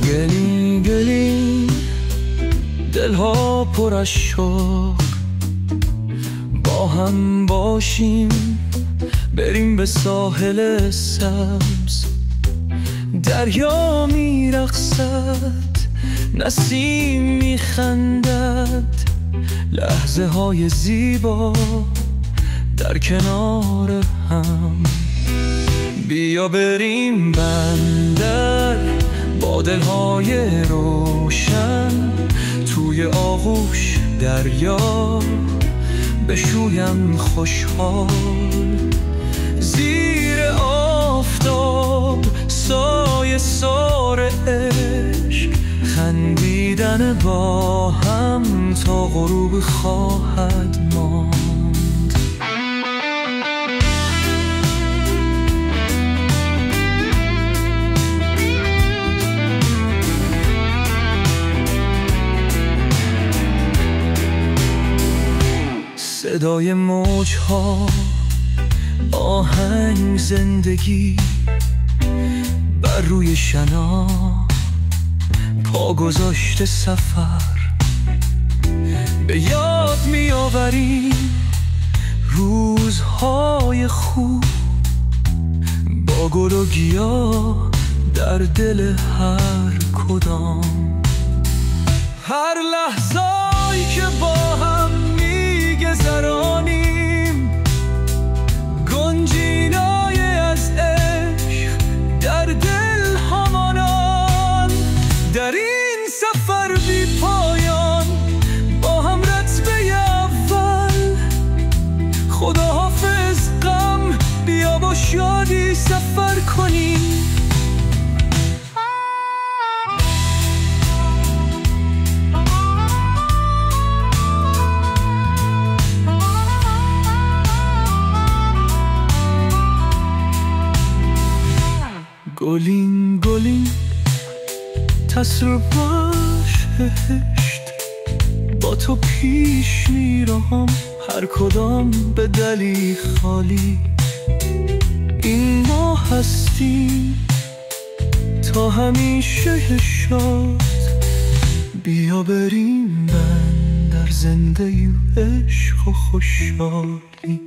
گلیم گلیم دلها پر از شوق، با هم باشیم بریم به ساحل سبز. دریا میرقصد، نسیم میخندد، لحظه های زیبا در کنار هم. بیا بریم بندر با دلهای روشن، توی آغوش دریا بشویم خوشحال. زیر آفتاب سایه سار عشق، خندیدن با هم تا غروب خواهد ماند. صدای موجها، آهنگ زندگی، بر روی شنا پا گذاشته سفر. به یاد میآوریم روزهای خوب، با گل و گیاه در دل هر کدام. هر لحظه‌ای که با هم میگذرانیم، گنجینای از عشق در دل همانان. در این سفر بی پایان با هم رتبه اول. خداحافظ غم، بیا با شادی سفر کنیم. گلین گلین تسرباش هشت، با تو پیش میرم هر کدام به دلی خالی. این ما هستیم تا همیشه شاد. بیا بریم بندر زنده عشق و خوشحالی.